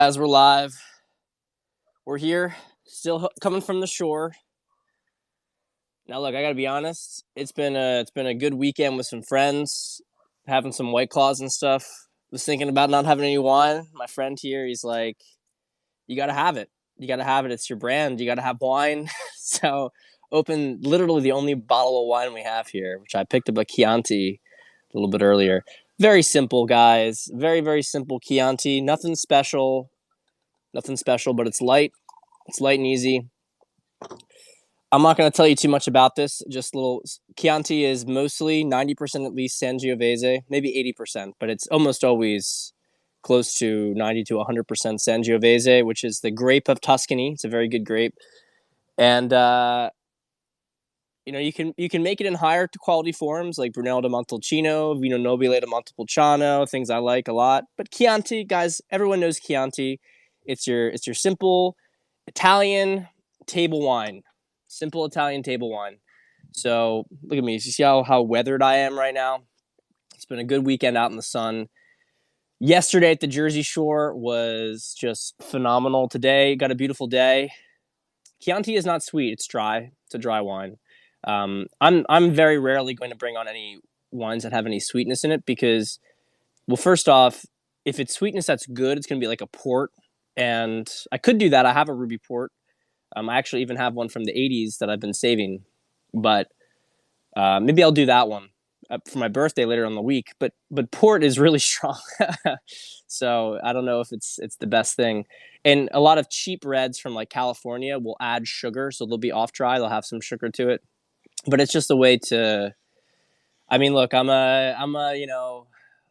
As we're live, we're here, still coming from the shore. Now, look, I gotta be honest. It's been a good weekend with some friends, having some White Claws and stuff. Was thinking about not having any wine. My friend here, he's like, "You gotta have it. You gotta have it. It's your brand. You gotta have wine." So, opened literally the only bottle of wine we have here, which I picked up a Chianti a little bit earlier. Very simple, guys. Very simple Chianti. Nothing special. Nothing special, but it's light. It's light and easy. I'm not going to tell you too much about this. Just a little. Chianti is mostly 90% at least Sangiovese, maybe 80%, but it's almost always close to 90 to 100% Sangiovese, which is the grape of Tuscany. It's a very good grape, and you can make it in higher quality forms like Brunello di Montalcino, Vino Nobile di Montepulciano, things I like a lot. But Chianti, guys, everyone knows Chianti. It's your simple Italian table wine. Simple Italian table wine. So look at me. You see how weathered I am right now? It's been a good weekend out in the sun. Yesterday at the Jersey Shore was just phenomenal. Today got a beautiful day. Chianti is not sweet. It's dry. It's a dry wine. I'm very rarely going to bring on any wines that have any sweetness in it because, well, first off, if it's sweetness that's good, it's going to be like a port. And I could do that. I have a ruby port. I actually even have one from the 80s that I've been saving, but maybe I'll do that one for my birthday later on the week. But port is really strong, so I don't know if it's the best thing. And a lot of cheap reds from like California will add sugar, so they'll be off dry. They'll have some sugar to it, but it's just a way to. I mean, look, I'm an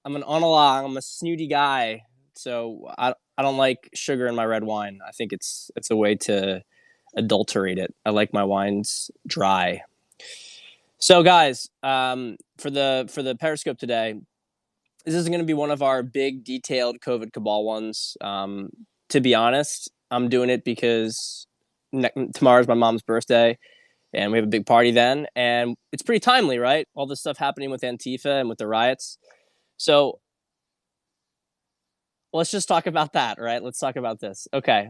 onolang. I'm a snooty guy, so I don't like sugar in my red wine. I think it's a way to adulterate it. I like my wines dry. So, guys, for the Periscope today, this is going to be one of our big, detailed COVID cabal ones. To be honest, I'm doing it because tomorrow's my mom's birthday, and we have a big party then, and it's pretty timely, right? All this stuff happening with Antifa and with the riots. So let's just talk about that, right? Let's talk about this. Okay.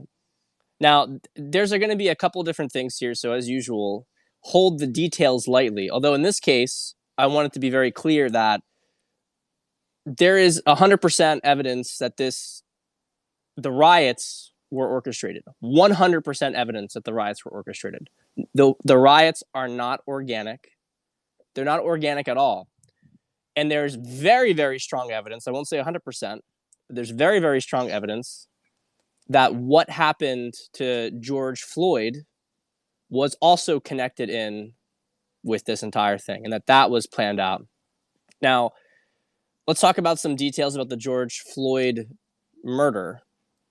Now, there's going to be a couple different things here. So, as usual, hold the details lightly. Although, in this case, I want it to be very clear that there is 100% evidence that the riots were orchestrated. 100% evidence that the riots were orchestrated. The riots are not organic. They're not organic at all. And there's very strong evidence. I won't say 100%, but there's very strong evidence that what happened to George Floyd was also connected in with this entire thing, and that was planned out. Now, let's talk about some details about the George Floyd murder.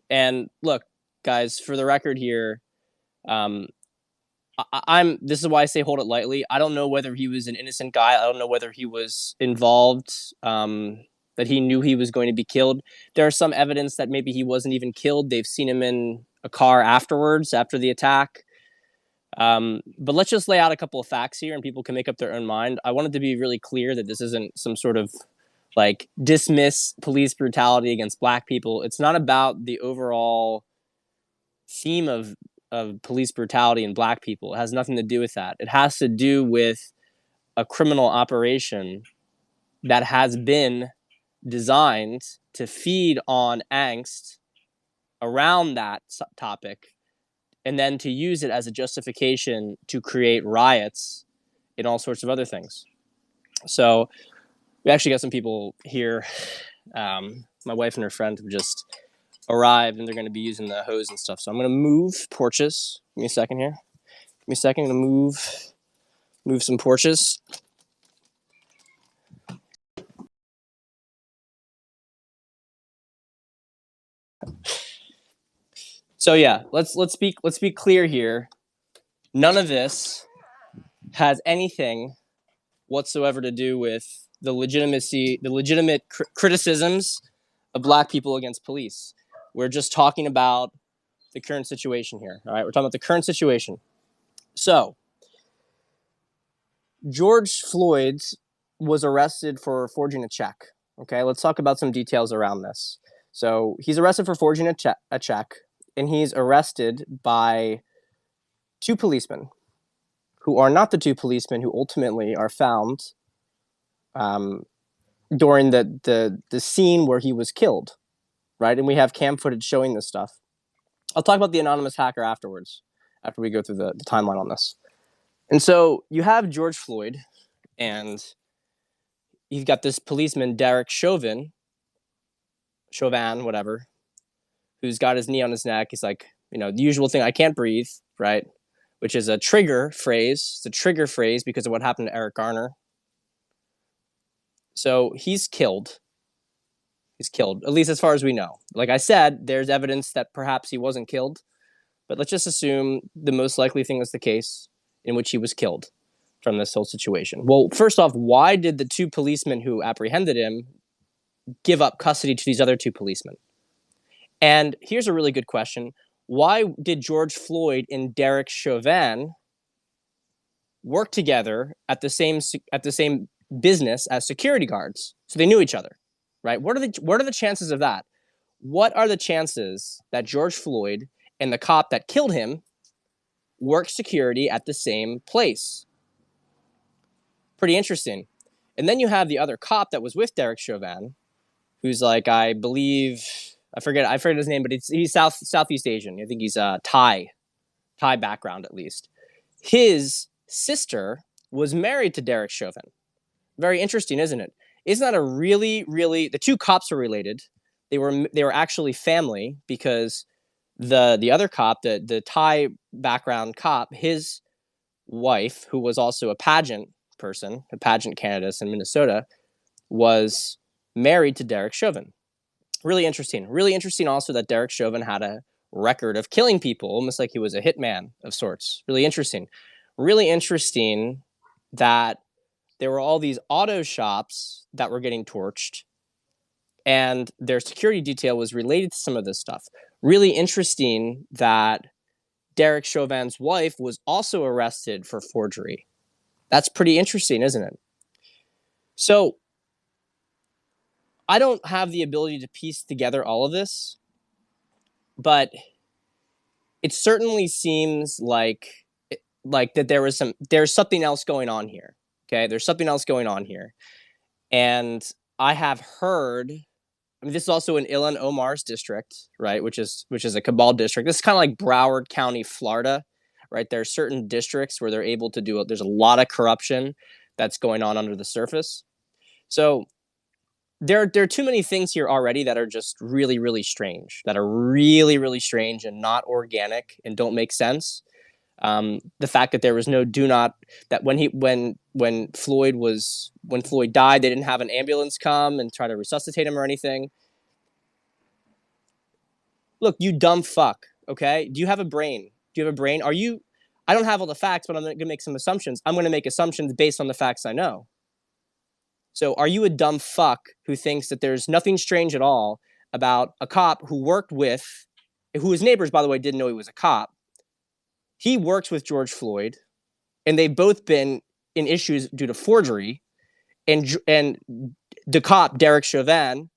And look, guys, for the record here, this is why I say hold it lightly. I don't know whether he was an innocent guy. I don't know whether he was involved, that he knew he was going to be killed. There is some evidence that maybe he wasn't even killed. They've seen him in a car afterwards, after the attack. But let's just lay out a couple of facts here and people can make up their own mind. I wanted to be really clear that this isn't some sort of like dismiss police brutality against black people. It's not about the overall theme of police brutality and black people. It has nothing to do with that. It has to do with a criminal operation that has been designed to feed on angst around that topic and then to use it as a justification to create riots and all sorts of other things. So we actually got some people here. My wife and her friend have just arrived and they're going to be using the hose and stuff. So I'm going to move porches. Give me a second here. Give me a second. I'm going to move some porches. So yeah, let's be clear here. None of this has anything whatsoever to do with the legitimate criticisms of black people against police. We're just talking about the current situation here. All right, we're talking about the current situation. So, George Floyd was arrested for forging a check. Okay, let's talk about some details around this. So he's arrested for forging a check, and he's arrested by two policemen who are not the two policemen who ultimately are found during the scene where he was killed, right? And we have cam footage showing this stuff. I'll talk about the anonymous hacker afterwards, after we go through the timeline on this. And so you have George Floyd, and you've got this policeman, Derek Chauvin, whatever, who's got his knee on his neck. He's like, the usual thing, I can't breathe, right? Which is a trigger phrase. It's a trigger phrase because of what happened to Eric Garner. So he's killed. He's killed, at least as far as we know. Like I said, there's evidence that perhaps he wasn't killed, but let's just assume the most likely thing is the case in which he was killed from this whole situation. Well, first off, why did the two policemen who apprehended him give up custody to these other two policemen? And here's a really good question. Why did George Floyd and Derek Chauvin work together at the same business as security guards? So they knew each other, right? What are the chances of that? What are the chances that George Floyd and the cop that killed him work security at the same place? Pretty interesting. And then you have the other cop that was with Derek Chauvin, who's like, I believe, I forget his name, but he's Southeast Asian. I think he's Thai background at least. His sister was married to Derek Chauvin. Very interesting, isn't it? Isn't that a really, really? The two cops were related. They were actually family because the other cop, the Thai background cop, his wife, who was also a pageant candidate in Minnesota, was married to Derek Chauvin. Really interesting. Really interesting also that Derek Chauvin had a record of killing people, almost like he was a hitman of sorts. Really interesting. Really interesting that there were all these auto shops that were getting torched, and their security detail was related to some of this stuff. Really interesting that Derek Chauvin's wife was also arrested for forgery. That's pretty interesting, isn't it? So I don't have the ability to piece together all of this, but it certainly seems like that there's something else going on here. Okay, there's something else going on here, and I have heard. I mean, this is also in Ilan Omar's district, right? Which is a CABAL district. This is kind of like Broward County, Florida, right? There are certain districts where they're able to do it. There's a lot of corruption that's going on under the surface. So there are too many things here already that are just really, really strange, and not organic and don't make sense. The fact that there was no that when Floyd died, they didn't have an ambulance come and try to resuscitate him or anything. Look, you dumb fuck. Okay, do you have a brain? Do you have a brain? I don't have all the facts, but I'm going to make some assumptions. I'm going to make assumptions based on the facts I know. So are you a dumb fuck who thinks that there's nothing strange at all about a cop who his neighbors, by the way, didn't know he was a cop? He works with George Floyd, and they've both been in issues due to forgery. And the cop, Derek Chauvin,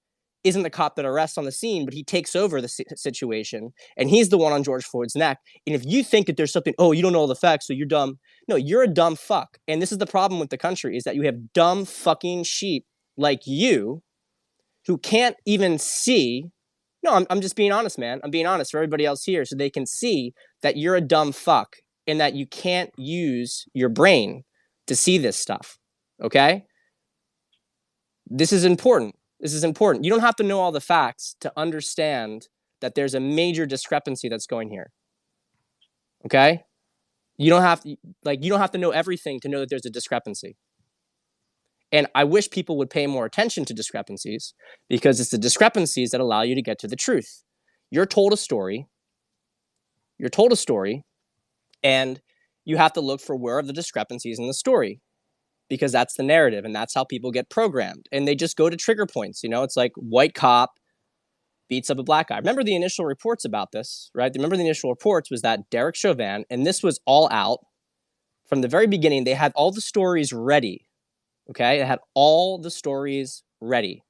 isn't the cop that arrests on the scene, but he takes over the situation, and he's the one on George Floyd's neck. And if you think that there's something, you don't know all the facts, so you're dumb. No, you're a dumb fuck. And this is the problem with the country, is that you have dumb fucking sheep like you who can't even see. No, I'm just being honest, man. I'm being honest for everybody else here so they can see that you're a dumb fuck and that you can't use your brain to see this stuff, okay? This is important. This is important. You don't have to know all the facts to understand that there's a major discrepancy that's going here. Okay? You don't have to know everything to know that there's a discrepancy. And I wish people would pay more attention to discrepancies, because it's the discrepancies that allow you to get to the truth. You're told a story, and you have to look for where are the discrepancies in the story, because that's the narrative, and that's how people get programmed. And they just go to trigger points. It's like white cop beats up a black guy. Remember the initial reports about this, right? Remember the initial reports was that Derek Chauvin, and this was all out from the very beginning. They had all the stories ready, okay? They had all the stories ready.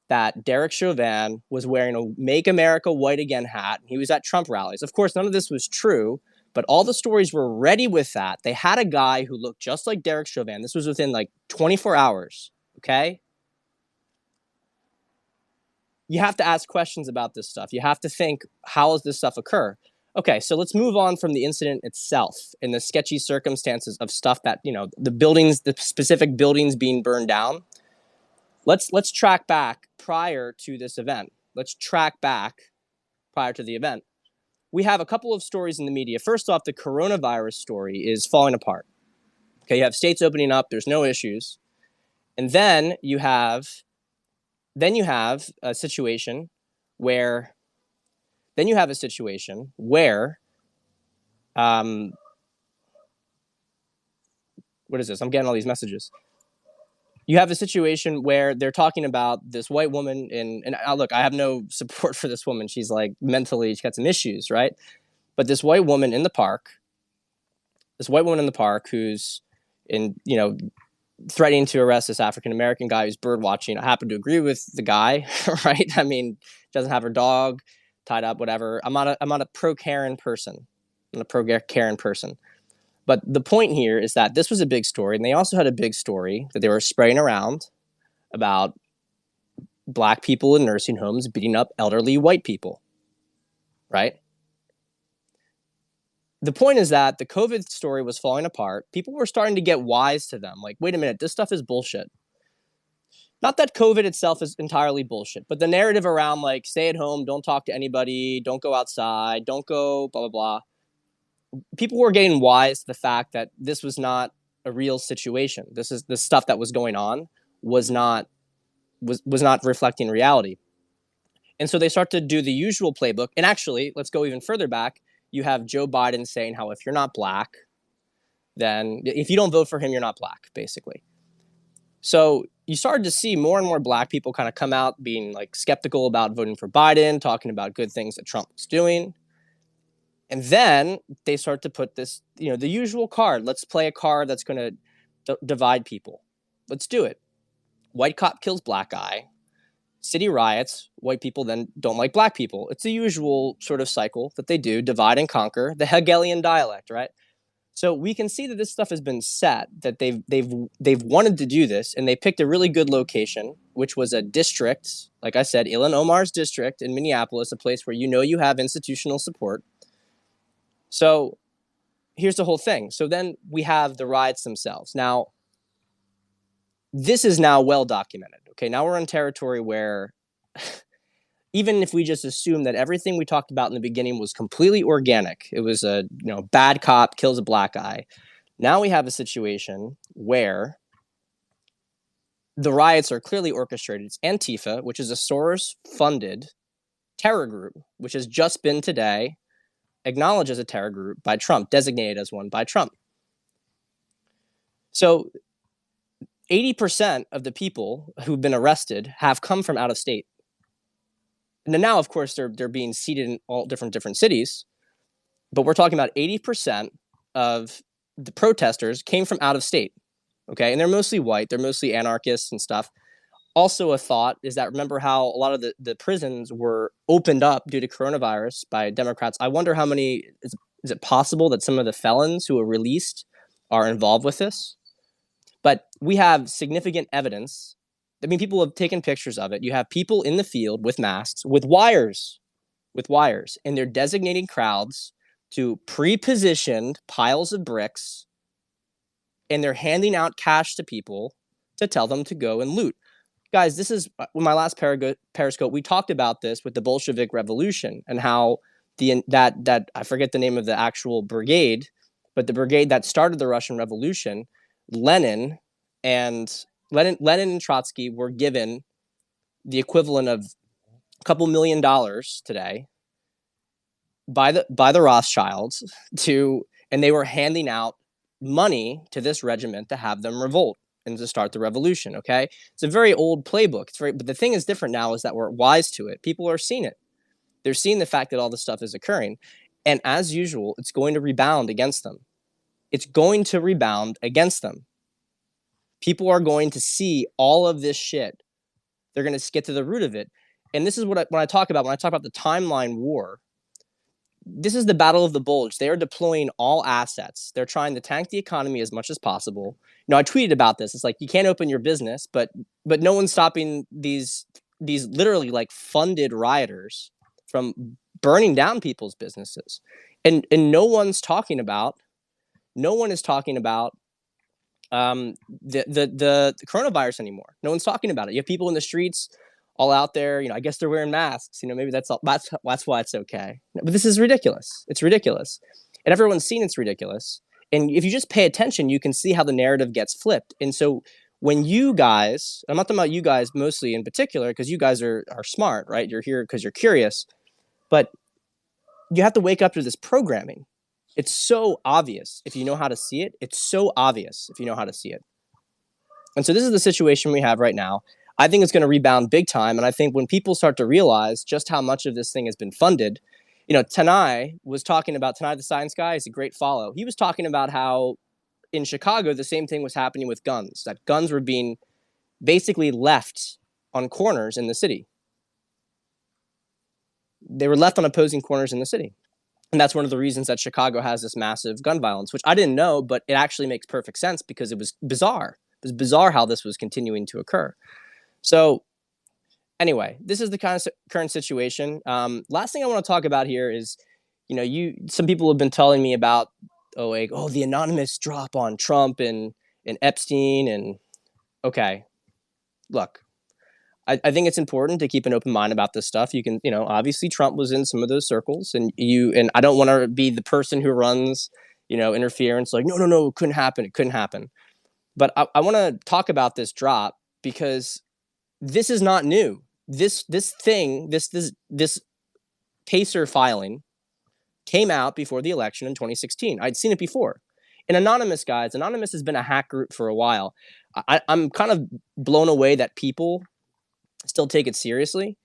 that Derek Chauvin was wearing a Make America White Again hat. He was at Trump rallies. Of course, none of this was true, but all the stories were ready with that. They had a guy who looked just like Derek Chauvin. This was within like 24 hours, okay? You have to ask questions about this stuff. You have to think, how does this stuff occur? Okay, so let's move on from the incident itself and the sketchy circumstances of stuff that, the buildings, the specific buildings being burned down. Let's track back prior to this event. Let's track back prior to the event. We have a couple of stories in the media. First off, the coronavirus story is falling apart. Okay, you have states opening up, there's no issues. And then you have a situation where what is this? I'm getting all these messages. You have a situation where they're talking about this white woman and look, I have no support for this woman. She's like mentally, she's got some issues, right? But this white woman in the park who's threatening to arrest this African-American guy who's bird watching. I happen to agree with the guy, right? I mean, doesn't have her dog tied up, whatever. I'm not a pro-Karen person. I'm a pro-Karen person. But the point here is that this was a big story, and they also had a big story that they were spraying around about black people in nursing homes beating up elderly white people, right? The point is that the COVID story was falling apart. People were starting to get wise to them. Like, wait a minute, this stuff is bullshit. Not that COVID itself is entirely bullshit, but the narrative around like, stay at home, don't talk to anybody, don't go outside, don't go blah, blah, blah. People were getting wise to the fact that this was not a real situation. The stuff that was going on was not reflecting reality. And so they start to do the usual playbook. And actually, let's go even further back. You have Joe Biden saying how if you're not black, then if you don't vote for him, you're not black, basically. So you started to see more and more black people kind of come out being like skeptical about voting for Biden, talking about good things that Trump was doing. And then they start to put this, the usual card. Let's play a card that's going to divide people. Let's do it. White cop kills black guy. City riots. White people then don't like black people. It's the usual sort of cycle that they do, divide and conquer, the Hegelian dialect, right? So we can see that this stuff has been set, that they've wanted to do this, and they picked a really good location, which was a district, like I said, Ilhan Omar's district in Minneapolis, a place where you have institutional support. So here's the whole thing. So then we have the riots themselves. Now, this is now well documented. Okay, now we're in territory where even if we just assume that everything we talked about in the beginning was completely organic, it was a bad cop kills a black guy. Now we have a situation where the riots are clearly orchestrated. It's Antifa, which is a Soros-funded terror group, which has just been today acknowledged as a terror group by Trump, designated as one by Trump. So 80% of the people who've been arrested have come from out of state. And now, of course, they're being seated in all different cities, but we're talking about 80% of the protesters came from out of state, okay? And they're mostly white, they're mostly anarchists and stuff. Also a thought is that, remember how a lot of the prisons were opened up due to coronavirus by Democrats? I wonder how many, is it possible that some of the felons who were released are involved with this? But we have significant evidence. I mean, people have taken pictures of it. You have people in the field with masks, with wires, and they're designating crowds to pre-positioned piles of bricks, and they're handing out cash to people to tell them to go and loot. Guys, this is my last Periscope. We talked about this with the Bolshevik Revolution and how that I forget the name of the actual brigade, but the brigade that started the Russian Revolution, Lenin and Trotsky were given the equivalent of a couple $1 million today by the Rothschilds and they were handing out money to this regiment to have them revolt and to start the revolution. Okay, it's a very old playbook. But the thing is different now is that we're wise to it. People are seeing it. They're seeing the fact that all this stuff is occurring, and as usual, it's going to rebound against them. It's going to rebound against them. People are going to see all of this shit They're going to get to the root of it. And this is what when I talk about the timeline war, this is the battle of the bulge. They are deploying all assets. They're trying to tank the economy as much as possible. I tweeted about this. It's like you can't open your business, but no one's stopping these literally like funded rioters from burning down people's businesses. And no one is talking about the coronavirus anymore. No one's talking about it. You have people in the streets all out there. I guess they're wearing masks. Maybe that's why it's okay. But this is ridiculous. It's ridiculous, and everyone's seen it's ridiculous. And if you just pay attention, you can see how the narrative gets flipped. And so when you guys, I'm not talking about you guys mostly in particular, because you guys are smart, right? You're here because you're curious, but you have to wake up to this programming. It's so obvious if you know how to see it. It's so obvious if you know how to see it. And so this is the situation we have right now. I think it's going to rebound big time. And I think when people start to realize just how much of this thing has been funded, Tanai was talking about, Tanai the Science Guy is a great follow. He was talking about how in Chicago, the same thing was happening with guns, that guns were being basically left on corners in the city. They were left on opposing corners in the city. And that's one of the reasons that Chicago has this massive gun violence, which I didn't know, but it actually makes perfect sense because it was bizarre. It was bizarre how this was continuing to occur. So anyway, this is the kind of current situation. Last thing I want to talk about here is, some people have been telling me about, the anonymous drop on Trump and Epstein. And okay, look, I think it's important to keep an open mind about this stuff. You can, obviously Trump was in some of those circles, and I don't want to be the person who runs, interference. Like, no, it couldn't happen. But I want to talk about this drop because this is not new. This Pacer filing came out before the election in 2016. I'd seen it before. And Anonymous has been a hack group for a while. I'm kind of blown away that people still take it seriously,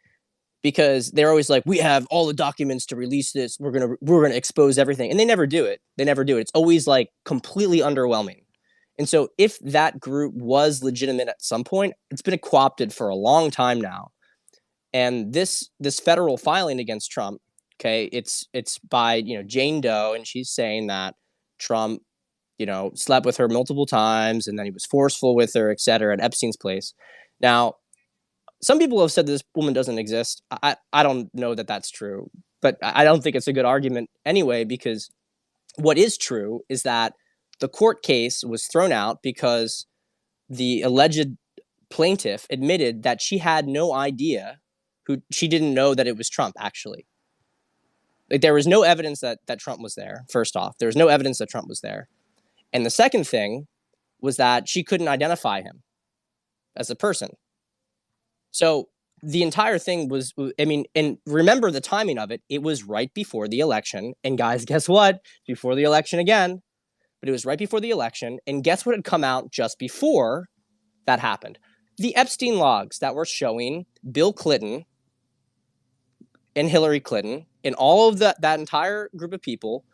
because they're always like, we have all the documents to release this. We're gonna expose everything, and they never do it. It's always like completely underwhelming. And so, if that group was legitimate at some point, it's been co-opted for a long time now. And this federal filing against Trump, okay, it's by Jane Doe, and she's saying that Trump, slept with her multiple times, and then he was forceful with her, et cetera, at Epstein's place. Now, some people have said this woman doesn't exist. I don't know that that's true, but I don't think it's a good argument anyway, because what is true is that the court case was thrown out because the alleged plaintiff admitted that she had no idea she didn't know that it was Trump, actually. Like, there was no evidence that Trump was there, first off. There was no evidence that Trump was there. And the second thing was that she couldn't identify him as a person. So the entire thing was, and remember the timing of it. It was right before the election. And guys, guess what? Before the election again. But it was right before the election. And guess what had come out just before that happened? The Epstein logs that were showing Bill Clinton and Hillary Clinton and all of that entire group of people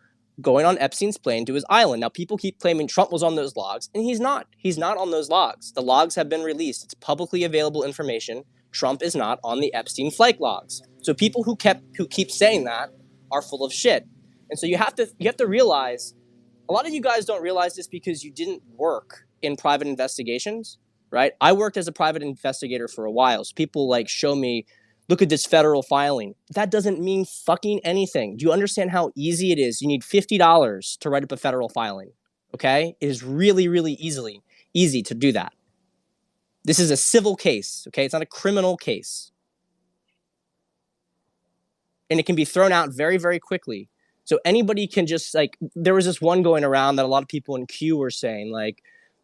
going on Epstein's plane to his island. Now, people keep claiming Trump was on those logs, and he's not. He's not on those logs. The logs have been released. It's publicly available information. Trump is not on the Epstein flight logs. So people who keep saying that are full of shit. And so you have to realize, a lot of you guys don't realize this because you didn't work in private investigations, right? I worked as a private investigator for a while. So people show me, look at this federal filing. That doesn't mean fucking anything. Do you understand how easy it is? You need $50 to write up a federal filing, okay? It is really, really easy to do that. This is a civil case, okay? It's not a criminal case. And it can be thrown out very, very quickly. So anybody can just, there was this one going around that a lot of people in Q were saying,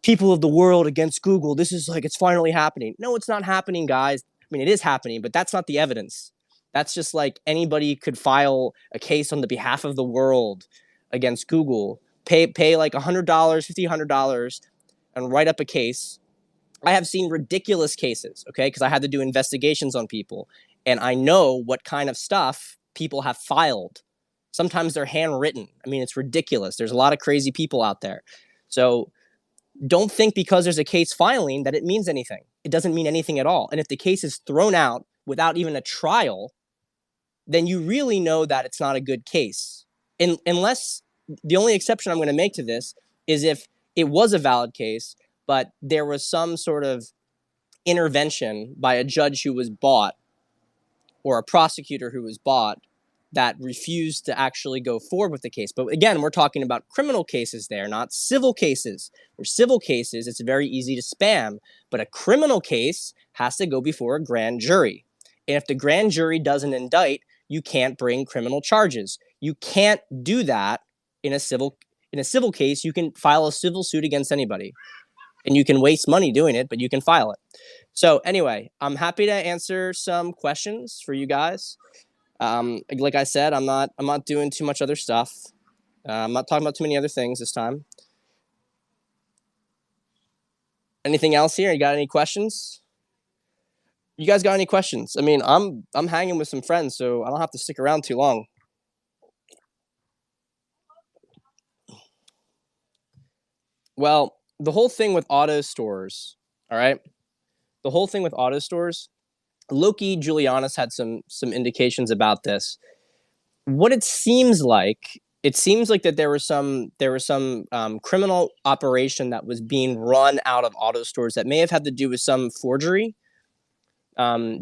people of the world against Google. This is it's finally happening. No, it's not happening, guys. It is happening, but that's not the evidence. That's just anybody could file a case on the behalf of the world against Google, pay $100, $100, and write up a case. I have seen ridiculous cases, okay, because I had to do investigations on people, and I know what kind of stuff people have filed. Sometimes they're handwritten. It's ridiculous. There's a lot of crazy people out there. So don't think because there's a case filing that it means anything. it doesn't mean anything at all. And if the case is thrown out without even a trial, then you really know that it's not a good case. Unless the only exception I'm going to make to this is if it was a valid case, but there was some sort of intervention by a judge who was bought or a prosecutor who was bought that refused to actually go forward with the case. But again, we're talking about criminal cases there, not civil cases. For civil cases, it's very easy to spam, but a criminal case has to go before a grand jury. And if the grand jury doesn't indict, you can't bring criminal charges. You can't do that in a civil case. You can file a civil suit against anybody, and you can waste money doing it, but you can file it. So anyway, I'm happy to answer some questions for you guys. Like I said, I'm not doing too much other stuff. I'm not talking about too many other things this time. Anything else here? You got any questions? You guys got any questions? I mean, I'm hanging with some friends, so I don't have to stick around too long. Well, the whole thing with auto stores, all right? The whole thing with auto stores, Loki Julianus had some indications about this. What it seems like that there was some criminal operation that was being run out of auto stores that may have had to do with some forgery.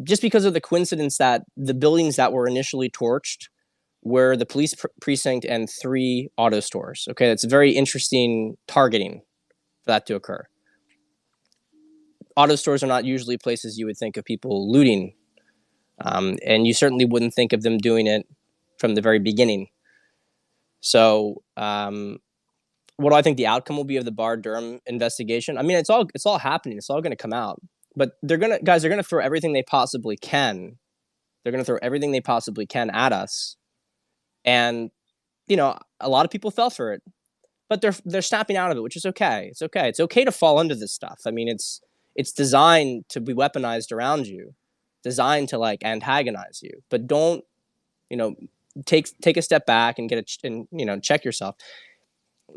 Just because of the coincidence that the buildings that were initially torched were the police precinct and 3 auto stores. Okay, that's very interesting targeting for that to occur. Auto stores are not usually places you would think of people looting, and you certainly wouldn't think of them doing it from the very beginning. So, what do I think the outcome will be of the Barr Durham investigation? I mean, it's all happening. It's all going to come out. But they're gonna throw everything they possibly can. They're gonna throw everything they possibly can at us, and a lot of people fell for it, but they're snapping out of it, which is okay. It's okay. It's okay to fall into this stuff. I mean, it's designed to be weaponized around you, designed to like antagonize you. But don't take a step back and check yourself.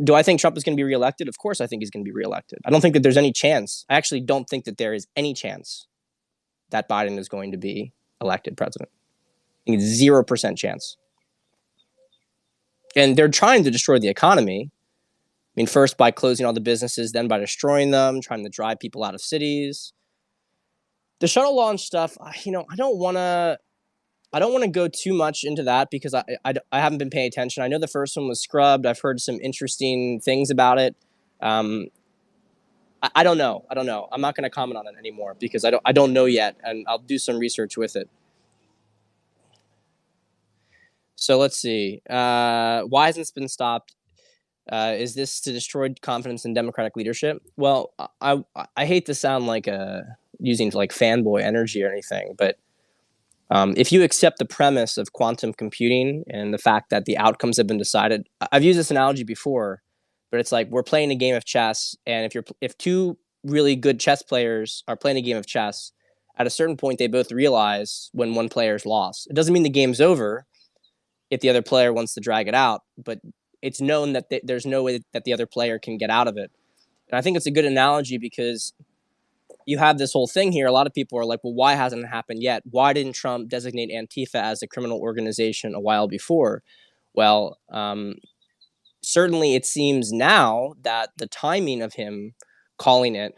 Do I think Trump is going to be reelected? Of course, I think he's going to be reelected. I don't think that there's any chance. I actually don't think that there is any chance that Biden is going to be elected president. I think it's 0% chance. And they're trying to destroy the economy. I mean, first by closing all the businesses, then by destroying them, trying to drive people out of cities. The shuttle launch stuff, I don't want to go too much into that because I haven't been paying attention. I know the first one was scrubbed. I've heard some interesting things about it. I don't know. I'm not going to comment on it anymore because I don't know yet, and I'll do some research with it. So let's see. Why hasn't this been stopped? Is this to destroy confidence in Democratic leadership? Well, I hate to sound like using like fanboy energy or anything, but if you accept the premise of quantum computing and the fact that the outcomes have been decided, I've used this analogy before, but it's like we're playing a game of chess, and if 2 really good chess players are playing a game of chess, at a certain point they both realize when one player's lost. It doesn't mean the game's over if the other player wants to drag it out, but it's known that there's no way that the other player can get out of it. And I think it's a good analogy because you have this whole thing here. A lot of people are like, well, why hasn't it happened yet? Why didn't Trump designate Antifa as a criminal organization a while before? Well, certainly it seems now that the timing of him calling it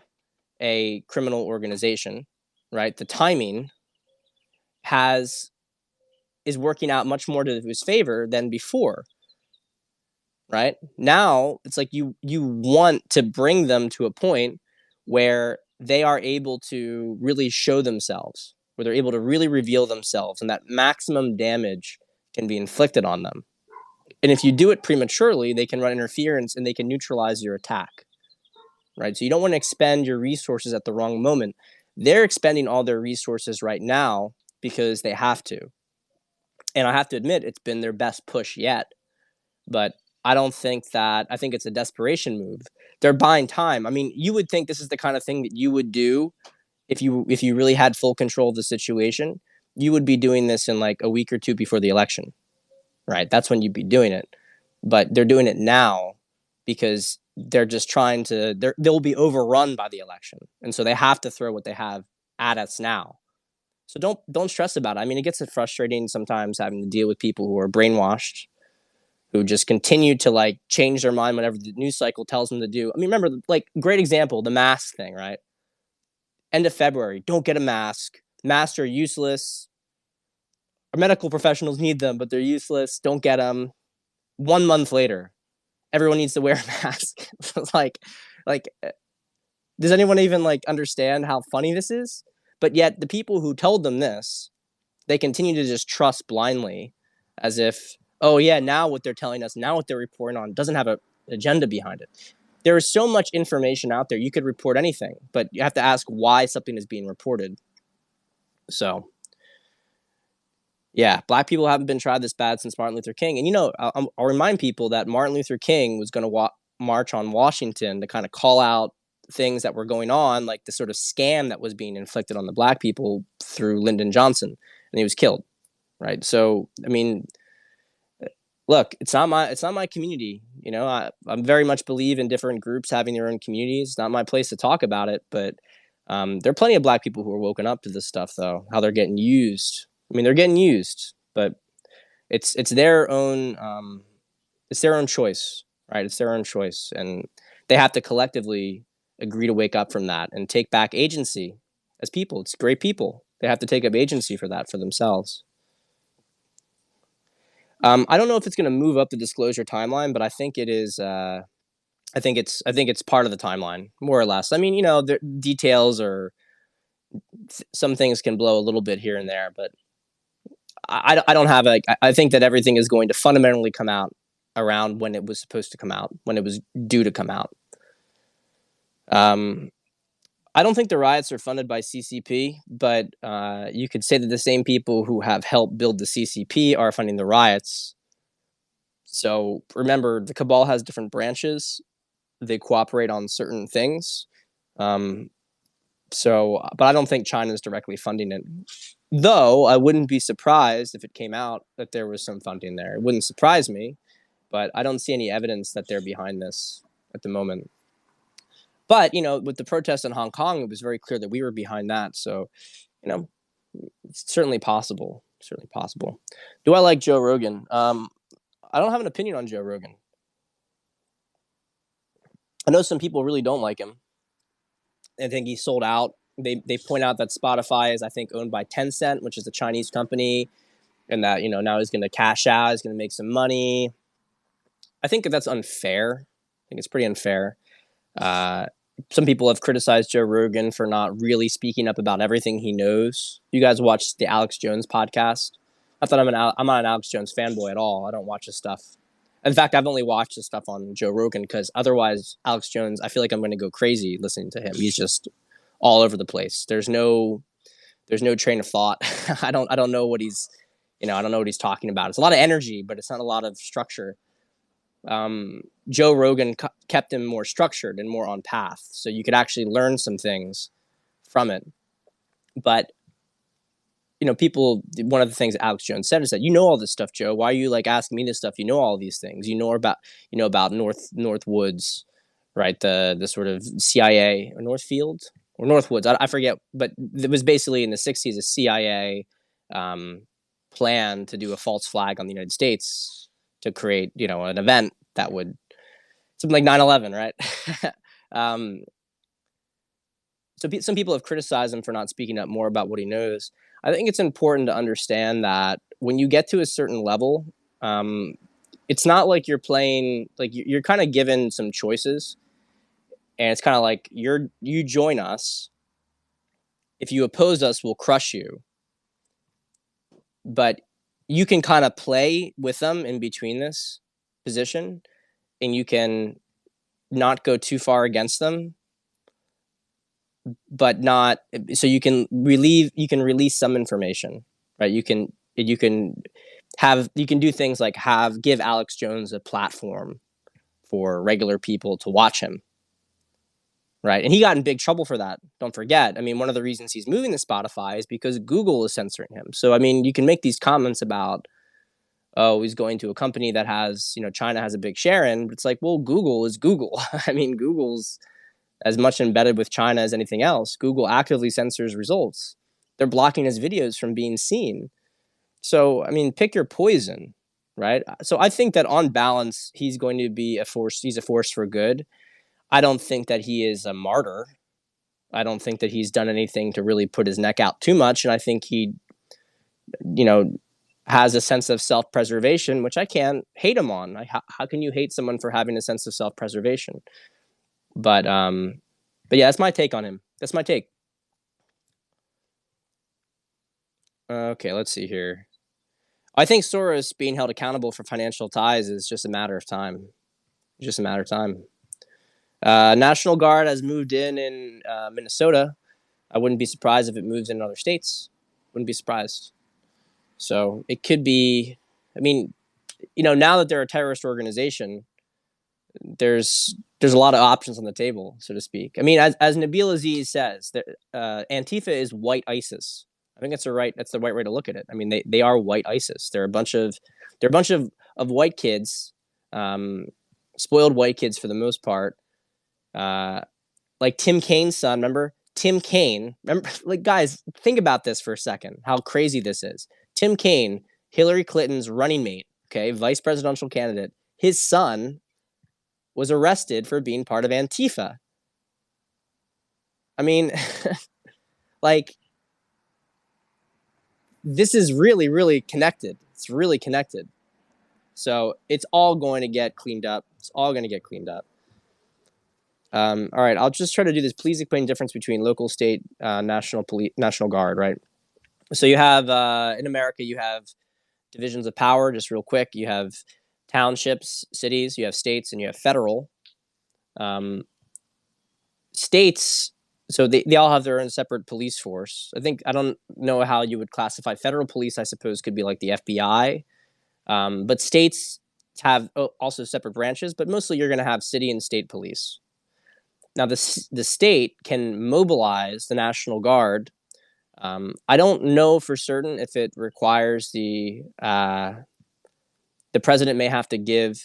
a criminal organization, right? The timing is working out much more to his favor than before, right? Now it's like you want to bring them to a point where they are able to really show themselves, where they're able to really reveal themselves, and that maximum damage can be inflicted on them. And if you do it prematurely, they can run interference and they can neutralize your attack, right? So you don't want to expend your resources at the wrong moment. They're expending all their resources right now because they have to. And I have to admit, it's been their best push yet. But I think it's a desperation move. They're buying time. I mean, you would think this is the kind of thing that you would do if you really had full control of the situation. You would be doing this in like a week or 2 before the election, right? That's when you'd be doing it. But they're doing it now because they're just trying to, they'll be overrun by the election, and so they have to throw what they have at us now. So don't stress about it. I mean, it gets frustrating sometimes having to deal with people who are brainwashed, who just continue to like change their mind whenever the news cycle tells them to do. I mean, remember, like, great example, the mask thing, right? End of February, don't get a mask. Masks are useless. Our medical professionals need them, but they're useless. Don't get them. 1 month later, everyone needs to wear a mask. like, like, does anyone even like understand how funny this is? But yet, the people who told them this, they continue to just trust blindly, as if, oh yeah, now what they're telling us, now what they're reporting on doesn't have an agenda behind it. There is so much information out there. You could report anything, but you have to ask why something is being reported. So, yeah, black people haven't been tried this bad since Martin Luther King. And, you know, I'll remind people that Martin Luther King was going to march on Washington to kind of call out things that were going on, like the sort of scam that was being inflicted on the black people through Lyndon Johnson, and he was killed, right? So, I mean, look, it's not my community. You know, I very much believe in different groups having their own communities. It's not my place to talk about it, but there are plenty of black people who are woken up to this stuff, though, how they're getting used. I mean, they're getting used, but it's their own choice, right? It's their own choice, and they have to collectively agree to wake up from that and take back agency as people. It's great people. They have to take up agency for that for themselves. I don't know if it's going to move up the disclosure timeline, but I think it is. I think it's part of the timeline, more or less. I mean, you know, the details or some things can blow a little bit here and there, but I don't have a. I think that everything is going to fundamentally come out around when it was supposed to come out, when it was due to come out. I don't think the riots are funded by CCP, but you could say that the same people who have helped build the CCP are funding the riots. So remember, the cabal has different branches. They cooperate on certain things. But I don't think China is directly funding it. Though I wouldn't be surprised if it came out that there was some funding there. It wouldn't surprise me, but I don't see any evidence that they're behind this at the moment. But, you know, with the protests in Hong Kong, it was very clear that we were behind that. So, you know, it's certainly possible. Certainly possible. Do I like Joe Rogan? I don't have an opinion on Joe Rogan. I know some people really don't like him. I think he sold out. They point out that Spotify is, I think, owned by Tencent, which is a Chinese company, and that, you know, now he's going to cash out. He's going to make some money. I think that's unfair. I think it's pretty unfair. Some people have criticized Joe Rogan for not really speaking up about everything he knows. You guys watch the Alex Jones podcast? I thought I'm not an Alex Jones fanboy at all. I don't watch his stuff. In fact, I've only watched his stuff on Joe Rogan because otherwise, Alex Jones, I feel like I'm going to go crazy listening to him. He's just all over the place. There's no train of thought. I don't know what he's, you know, I don't know what he's talking about. It's a lot of energy, but it's not a lot of structure. Joe Rogan kept him more structured and more on path, so you could actually learn some things from it. But, you know, one of the things Alex Jones said is that, you know all this stuff, Joe. Why are you like asking me this stuff? You know all these things. You know about North Woods, right? The sort of CIA or Northfield or Northwoods. I forget, but it was basically in the 60s a CIA plan to do a false flag on the United States to create, you know, an event that would, something like 9/11, right? So some people have criticized him for not speaking up more about what he knows. I think it's important to understand that when you get to a certain level, it's not like you're playing, like you're kind of given some choices, and it's kind of like you join us. If you oppose us, we'll crush you. But you can kind of play with them in between this position, and you can not go too far against them, but not, so you can release some information, right? You can do things like give Alex Jones a platform for regular people to watch him, right? And he got in big trouble for that. Don't forget. I mean, one of the reasons he's moving to Spotify is because Google is censoring him. So, I mean, you can make these comments about oh, he's going to a company that has, China has a big share in. But it's like, well, Google is Google. I mean, Google's as much embedded with China as anything else. Google actively censors results. They're blocking his videos from being seen. So, I mean, pick your poison, right? So I think that on balance, he's going to be a force. He's a force for good. I don't think that he is a martyr. I don't think that he's done anything to really put his neck out too much. And I think he, you know, has a sense of self-preservation, which I can't hate him on. How can you hate someone for having a sense of self-preservation? But yeah, that's my take on him. That's my take. Okay, let's see here. I think Soros being held accountable for financial ties is just a matter of time. Just a matter of time. National Guard has moved in Minnesota. I wouldn't be surprised if it moves in other states. Wouldn't be surprised. So it could be. I mean, now that they're a terrorist organization, there's a lot of options on the table, so to speak. I mean, as Nabil Aziz says, Antifa is white ISIS. I think that's the right way to look at it. I mean, they are white ISIS. They're a bunch of white kids, spoiled white kids for the most part. Like Tim Kaine's son, remember? Tim Kaine, remember? Like, guys, think about this for a second, how crazy this is. Tim Kaine, Hillary Clinton's running mate, okay, vice presidential candidate, his son was arrested for being part of Antifa. I mean, like, this is really, really connected. It's really connected. So it's all going to get cleaned up. It's all going to get cleaned up. All right, I'll just try to do this. Please explain the difference between local, state, National Guard, right? So you have, in America, you have divisions of power, just real quick. You have townships, cities, you have states, and you have federal. States, so they all have their own separate police force. I don't know how you would classify federal police. I suppose could be like the FBI, but states have also separate branches. But mostly, you're going to have city and state police. Now, the state can mobilize the National Guard. I don't know for certain if it requires the president may have to give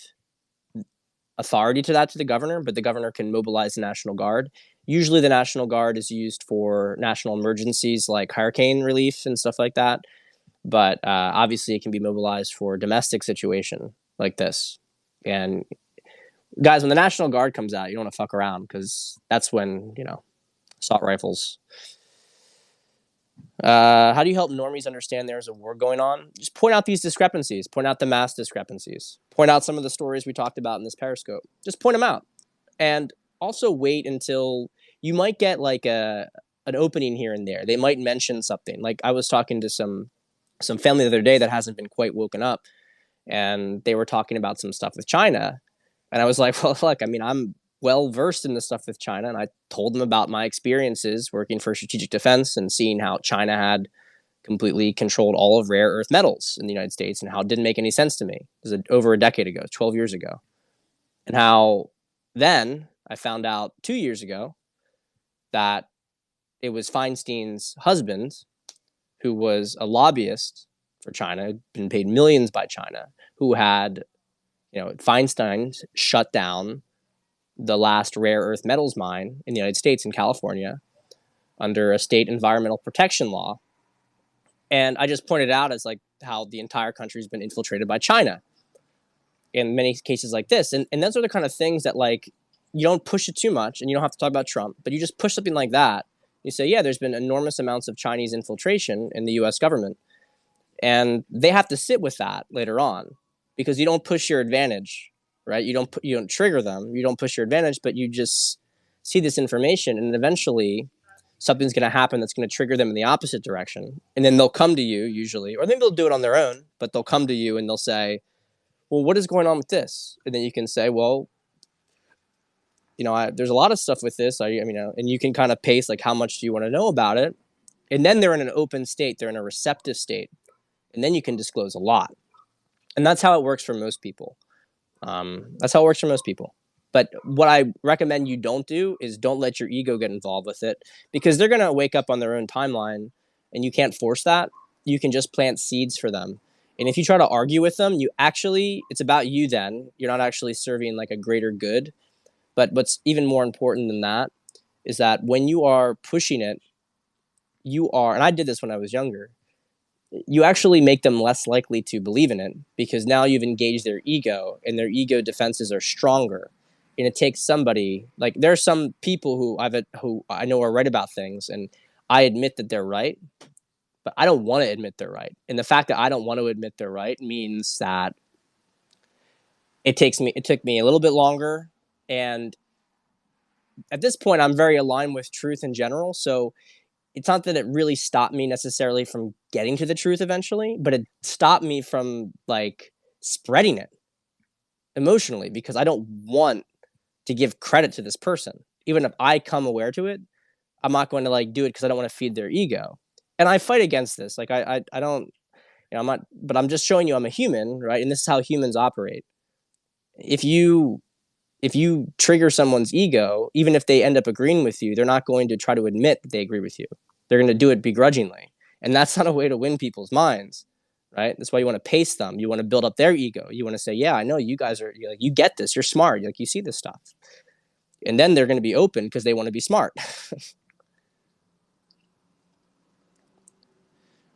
authority to the governor, but the governor can mobilize the National Guard. Usually the National Guard is used for national emergencies like hurricane relief and stuff like that. But obviously it can be mobilized for a domestic situation like this. And guys, when the National Guard comes out, you don't want to fuck around because that's when, assault rifles. How do you help normies understand there's a war going on? Just point out these discrepancies. Point out the mass discrepancies. Point out some of the stories we talked about in this Periscope. Just point them out. And also wait until you might get like an opening here and there. They might mention something. Like I was talking to some family the other day that hasn't been quite woken up. And they were talking about some stuff with China. And I was like, well, look, I mean, I'm well versed in the stuff with China, and I told them about my experiences working for strategic defense and seeing how China had completely controlled all of rare earth metals in the United States and how it didn't make any sense to me. It was over a decade ago, 12 years ago. And how then I found out 2 years ago that it was Feinstein's husband, who was a lobbyist for China, had been paid millions by China, who had, Feinstein shut down the last rare earth metals mine in the United States in California under a state environmental protection law. And I just pointed out as like how the entire country has been infiltrated by China in many cases like this. And those are the kind of things that like, you don't push it too much and you don't have to talk about Trump, but you just push something like that. You say, yeah, there's been enormous amounts of Chinese infiltration in the US government. And they have to sit with that later on because you don't push your advantage. Right? You don't trigger them. You don't push your advantage, but you just see this information, and eventually something's going to happen that's going to trigger them in the opposite direction. And then they'll come to you usually, or maybe they'll do it on their own, but they'll come to you and they'll say, well, what is going on with this? And then you can say, well, there's a lot of stuff with this. And you can kind of pace like, how much do you want to know about it? And then they're in an open state. They're in a receptive state. And then you can disclose a lot. And that's how it works for most people. That's how it works for most people. But what I recommend you don't do is don't let your ego get involved with it because they're going to wake up on their own timeline and you can't force that. You can just plant seeds for them. And if you try to argue with them, it's about you then. You're not actually serving like a greater good. But what's even more important than that is that when you are pushing it, and I did this when I was younger, you actually make them less likely to believe in it because now you've engaged their ego and their ego defenses are stronger. And it takes somebody like there are some people who I know are right about things, and I admit that they're right, but I don't want to admit they're right. And the fact that I don't want to admit they're right means that it took me a little bit longer. And at this point, I'm very aligned with truth in general. So it's not that it really stopped me necessarily from getting to the truth eventually, but it stopped me from like spreading it emotionally because I don't want to give credit to this person. Even if I come aware to it, I'm not going to like do it because I don't want to feed their ego. And I fight against this. Like I don't, I'm not, but I'm just showing you I'm a human, right? And this is how humans operate. If you if you trigger someone's ego, even if they end up agreeing with you, they're not going to try to admit that they agree with you. They're going to do it begrudgingly. And that's not a way to win people's minds, right? That's why you want to pace them. You want to build up their ego. You want to say, yeah, I know you guys are, like, you get this. You're smart. Like, you see this stuff. And then they're going to be open because they want to be smart.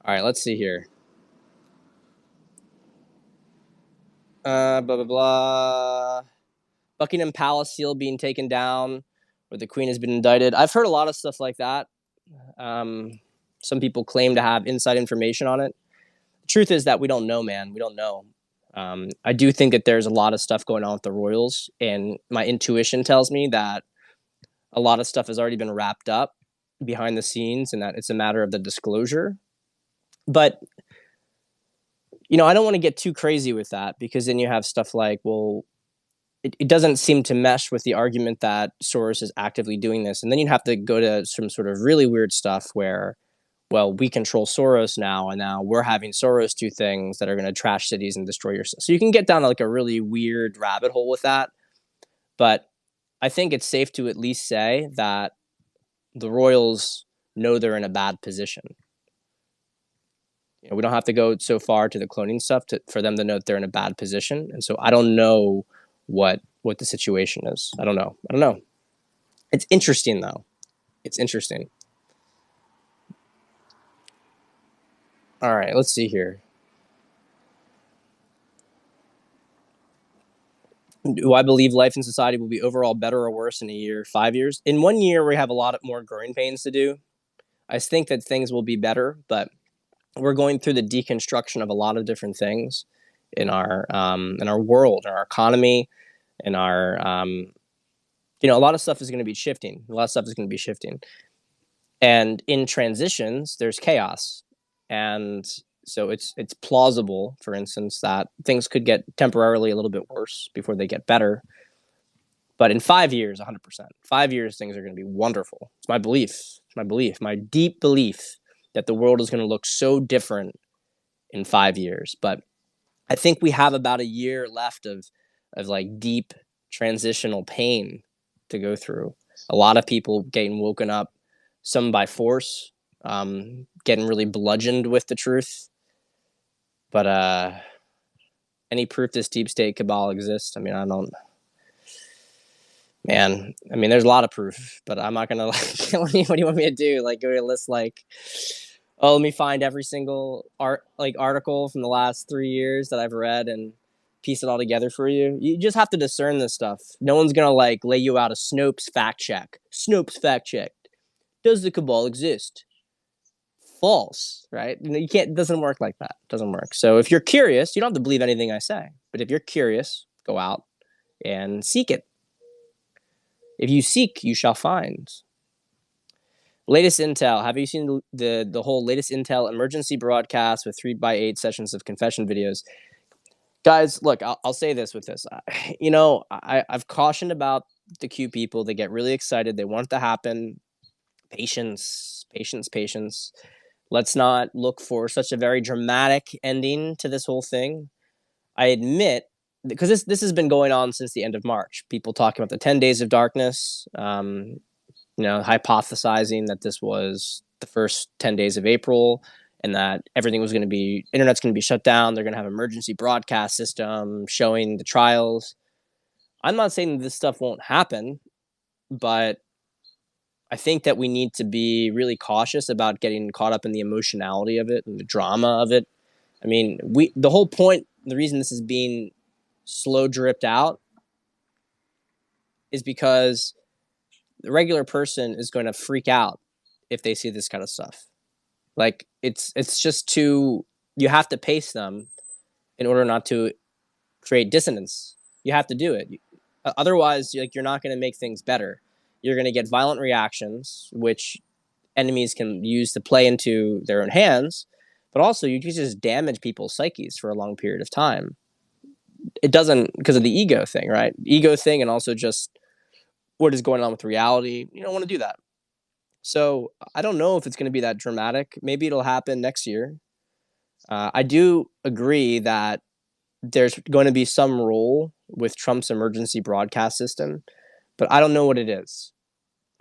All right, let's see here. Blah, blah, blah. Buckingham Palace seal being taken down, where the Queen has been indicted. I've heard a lot of stuff like that. Some people claim to have inside information on it. The truth is that we don't know, man. We don't know. I do think that there's a lot of stuff going on with the Royals, and my intuition tells me that a lot of stuff has already been wrapped up behind the scenes and that it's a matter of the disclosure. But, I don't want to get too crazy with that because then you have stuff like, well, it doesn't seem to mesh with the argument that Soros is actively doing this. And then you'd have to go to some sort of really weird stuff where, well, we control Soros now, and now we're having Soros do things that are going to trash cities and destroy your stuff. So you can get down to like a really weird rabbit hole with that. But I think it's safe to at least say that the Royals know they're in a bad position. We don't have to go so far to the cloning stuff for them to know that they're in a bad position. And so I don't know what the situation is. I don't know. It's interesting though. It's interesting. All right, let's see here. Do I believe life in society will be overall better or worse in a year, 5 years? In 1 year, we have a lot more growing pains to do. I think that things will be better, but we're going through the deconstruction of a lot of different things in our world, in our economy, in our a lot of stuff is going to be shifting. A lot of stuff is going to be shifting, and in transitions, there's chaos, and so it's plausible, for instance, that things could get temporarily a little bit worse before they get better. But in 5 years, 100%, 5 years, things are going to be wonderful. It's my belief. It's my belief, my deep belief that the world is going to look so different in 5 years. But I think we have about a year left of like deep transitional pain to go through. A lot of people getting woken up, some by force, getting really bludgeoned with the truth. But any proof this deep state cabal exists? I mean, I don't. Man, I mean, there's a lot of proof, but I'm not gonna like. What do you want me to do? Like, go to a list like, oh, let me find every single article from the last 3 years that I've read and piece it all together for you. You just have to discern this stuff. No one's gonna like lay you out a Snopes fact check. Snopes fact check. Does the cabal exist? False, right? You can't. It doesn't work like that. It doesn't work. So if you're curious, you don't have to believe anything I say. But if you're curious, go out and seek it. If you seek, you shall find. Latest intel. Have you seen the whole latest intel emergency broadcast with 3x8 sessions of confession videos? Guys, look, I'll say this with this. I've cautioned about the Q people. They get really excited. They want it to happen. Patience, patience, patience. Let's not look for such a very dramatic ending to this whole thing. I admit, because this has been going on since the end of March. People talking about the 10 days of darkness, hypothesizing that this was the first 10 days of April, and that everything was going to be, internet's going to be shut down. They're going to have emergency broadcast system showing the trials. I'm not saying this stuff won't happen, but I think that we need to be really cautious about getting caught up in the emotionality of it and the drama of it. I mean, the whole point, the reason this is being slow dripped out is because the regular person is going to freak out if they see this kind of stuff. Like it's just too, you have to pace them in order not to create dissonance. You have to do it. Otherwise, like, you're not going to make things better. You're going to get violent reactions, which enemies can use to play into their own hands, but also you can just damage people's psyches for a long period of time. It doesn't, because of the ego thing, right? Ego thing, and also just what is going on with reality. You don't want to do that. So I don't know if it's going to be that dramatic. Maybe it'll happen next year. I do agree that there's going to be some role with Trump's emergency broadcast system, but I don't know what it is.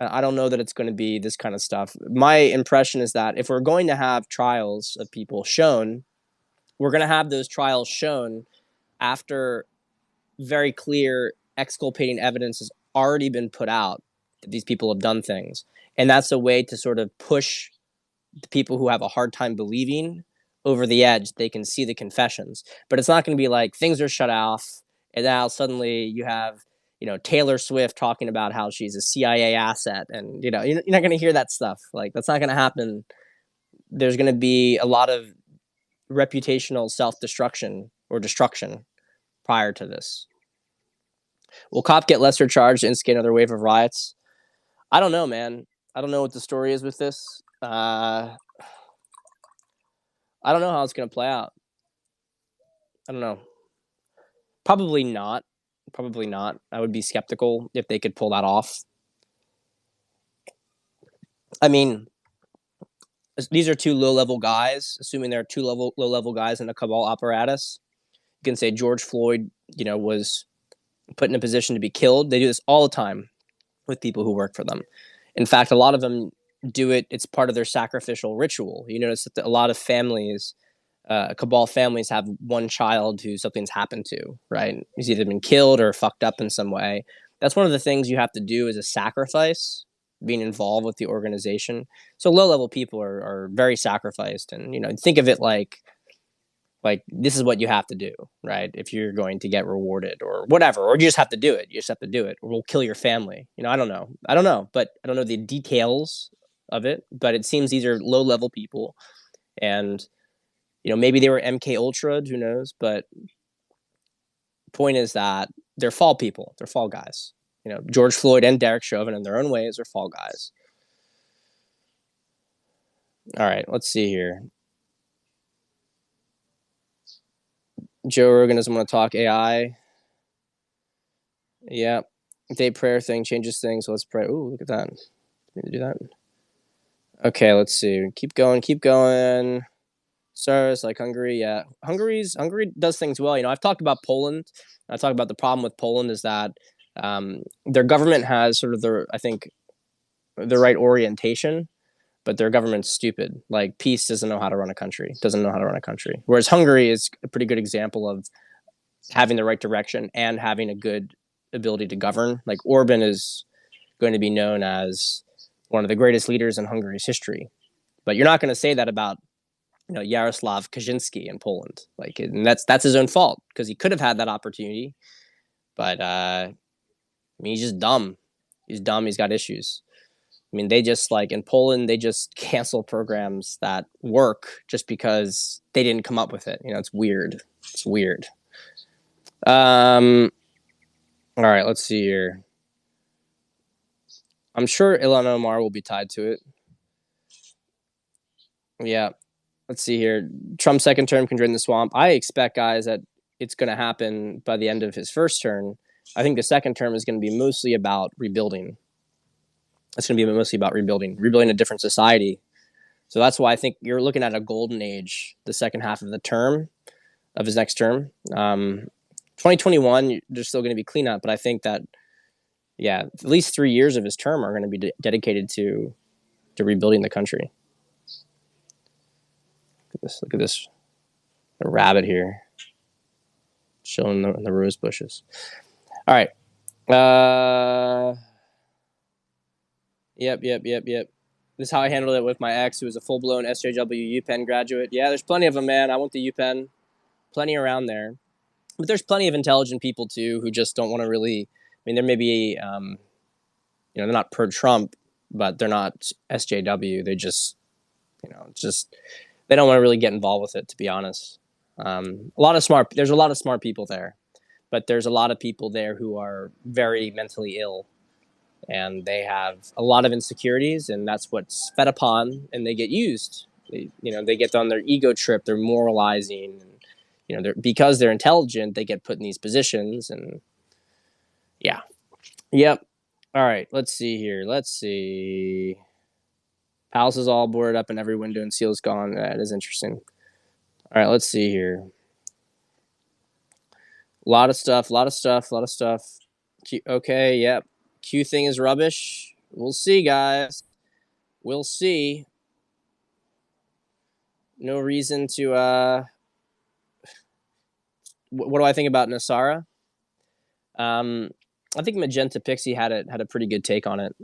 I don't know that it's going to be this kind of stuff. My impression is that if we're going to have trials of people shown, we're going to have those trials shown after very clear exculpating evidence has already been put out that these people have done things. And that's a way to sort of push the people who have a hard time believing over the edge. They can see the confessions, but it's not going to be like things are shut off and now suddenly you have, Taylor Swift talking about how she's a CIA asset, and you're not going to hear that stuff. Like, that's not going to happen. There's going to be a lot of reputational self-destruction or destruction prior to this. Will cop get lesser charged to instigate another wave of riots? I don't know, man. I don't know what the story is with this. I don't know how it's going to play out. I don't know. Probably not. Probably not. I would be skeptical if they could pull that off. I mean, these are two low-level guys. Assuming there are two low-level guys in the cabal apparatus, you can say George Floyd, was put in a position to be killed. They do this all the time with people who work for them. In fact, a lot of them do it. It's part of their sacrificial ritual. You notice that a lot of families, cabal families, have one child who something's happened to, right? He's either been killed or fucked up in some way. That's one of the things you have to do as a sacrifice, being involved with the organization. So low-level people are very sacrificed, and think of it like this is what you have to do, right? If you're going to get rewarded or whatever, or you just have to do it. You just have to do it, or we'll kill your family. I don't know, but I don't know the details of it. But it seems these are low-level people, and maybe they were MK Ultra, who knows? But point is that they're fall people. They're fall guys. George Floyd and Derek Chauvin, in their own ways, are fall guys. All right, let's see here. Joe Rogan doesn't want to talk AI. Yeah. Day prayer thing changes things. So let's pray. Ooh, look at that. Need to do that. Okay, let's see. Keep going. SARS, like Hungary. Yeah. Hungary does things well. I've talked about Poland. I talked about the problem with Poland is that their government has sort of the right orientation, but their government's stupid. Like, peace doesn't know how to run a country. Whereas Hungary is a pretty good example of having the right direction and having a good ability to govern. Like, Orban is going to be known as one of the greatest leaders in Hungary's history. But you're not going to say that about Yaroslav Kaczynski in Poland. Like, and that's his own fault, because he could have had that opportunity. But he's just dumb. He's dumb. He's got issues. They just, like, in Poland, they just cancel programs that work just because they didn't come up with it. It's weird. All right, let's see here. I'm sure Ilhan Omar will be tied to it. Yeah. Let's see here. Trump's second term can drain the swamp. I expect, guys, that it's going to happen by the end of his first term. I think the second term is going to be mostly about rebuilding. It's going to be mostly about rebuilding a different society. So that's why I think you're looking at a golden age, the second half of the term, of his next term. 2021, there's still going to be cleanup, but I think that, yeah, at least 3 years of his term are going to be dedicated to rebuilding the country. Look at this. A rabbit here. Chilling in the rose bushes. All right. Yep. This is how I handled it with my ex, who was a full-blown SJW UPenn graduate. Yeah, there's plenty of them, man. I went to UPenn. Plenty around there. But there's plenty of intelligent people, too, who just don't want to really... I mean, there may be... they're not pro-Trump, but they're not SJW. They just... They don't want to really get involved with it, to be honest. There's a lot of smart people there. But there's a lot of people there who are very mentally ill. And they have a lot of insecurities, and that's what's fed upon, and they get used. They get on their ego trip. They're moralizing, and because they're intelligent, they get put in these positions, and yeah, yep. All right, let's see here. Let's see. Palace is all boarded up, and every window and seal is gone. That is interesting. All right, let's see here. A lot of stuff. Okay, yep. Q thing is rubbish. We'll see, guys. We'll see. No reason to... What do I think about Nasara? I think Magenta Pixie had a pretty good take on it.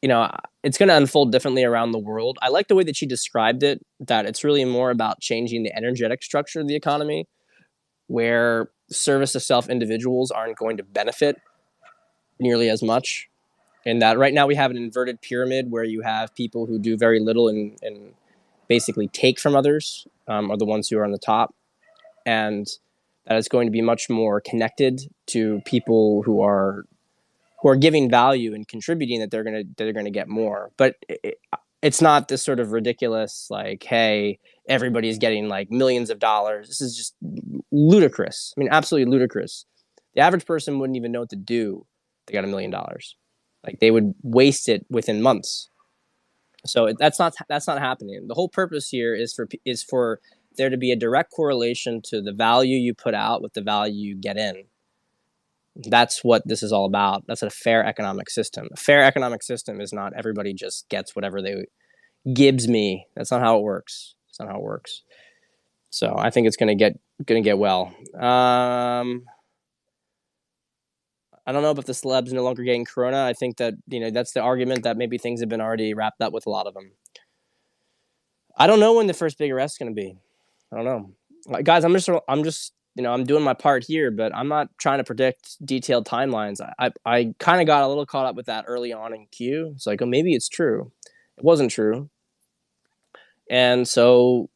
It's going to unfold differently around the world. I like the way that she described it, that it's really more about changing the energetic structure of the economy, where service to self individuals aren't going to benefit nearly as much. And that right now we have an inverted pyramid where you have people who do very little and basically take from others, are the ones who are on the top. And that is going to be much more connected to people who are giving value and contributing, that they're gonna get more. But it's not this sort of ridiculous, like, hey, everybody's getting like millions of dollars. This is just ludicrous. I mean, absolutely ludicrous. The average person wouldn't even know what to do if they got $1 million. Like, they would waste it within months. So that's not happening. The whole purpose here is for there to be a direct correlation to the value you put out with the value you get in. That's what this is all about. That's a fair economic system. A fair economic system is not everybody just gets whatever they gives me. That's not how it works. It's not how it works. So I think it's gonna get well. I don't know if the celebs no longer getting corona. I think that that's the argument, that maybe things have been already wrapped up with a lot of them. I don't know when the first big arrest is gonna be. I don't know, guys. I'm just I'm doing my part here, but I'm not trying to predict detailed timelines. I kind of got a little caught up with that early on in Q. It's like, oh, maybe it's true. It wasn't true. And so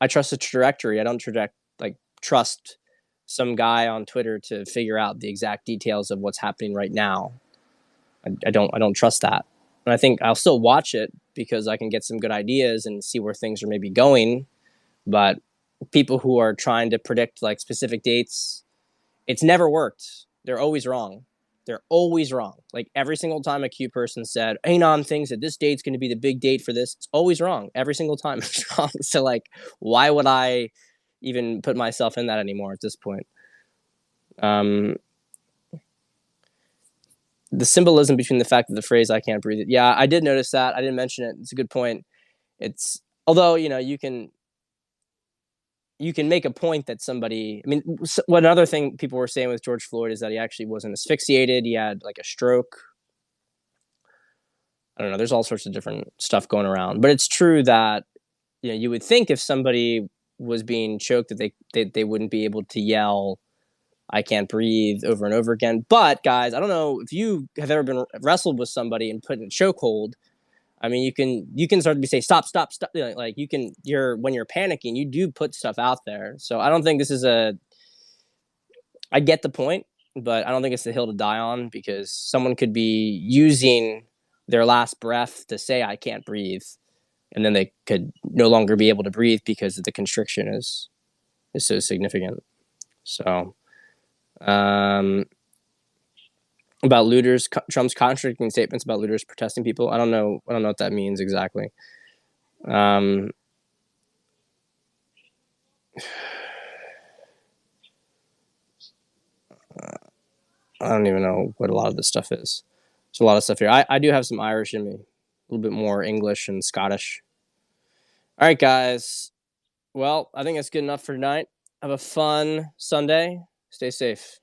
I trust the trajectory. I don't trust some guy on Twitter to figure out the exact details of what's happening right now. I don't trust that. And I think I'll still watch it because I can get some good ideas and see where things are maybe going. But people who are trying to predict like specific dates, it's never worked. They're always wrong. They're always wrong. Like, every single time a Q person said, Anon thinks that this date's going to be the big date for this, it's always wrong. Every single time it's wrong. So, like, why would I even put myself in that anymore at this point? The symbolism between the fact that the phrase "I can't breathe" it. Yeah, I did notice that. I didn't mention it. It's a good point. Although you can make a point that somebody... I mean, one other thing people were saying with George Floyd is that he actually wasn't asphyxiated. He had like a stroke. I don't know. There's all sorts of different stuff going around. But it's true that you would think if somebody was being choked that they wouldn't be able to yell, "I can't breathe" over and over again. But guys, I don't know if you have ever been wrestled with somebody and put in a chokehold. I mean, you can start to say stop. Like, when you're panicking, you do put stuff out there. So I don't think this is I get the point, but I don't think it's the hill to die on, because someone could be using their last breath to say "I can't breathe," and then they could no longer be able to breathe because the constriction is so significant. So, about looters, Trump's contradicting statements about looters protesting people. I don't know what that means exactly. I don't even know what a lot of this stuff is. There's a lot of stuff here. I do have some Irish in me, a little bit more English and Scottish. All right, guys. Well, I think that's good enough for tonight. Have a fun Sunday. Stay safe.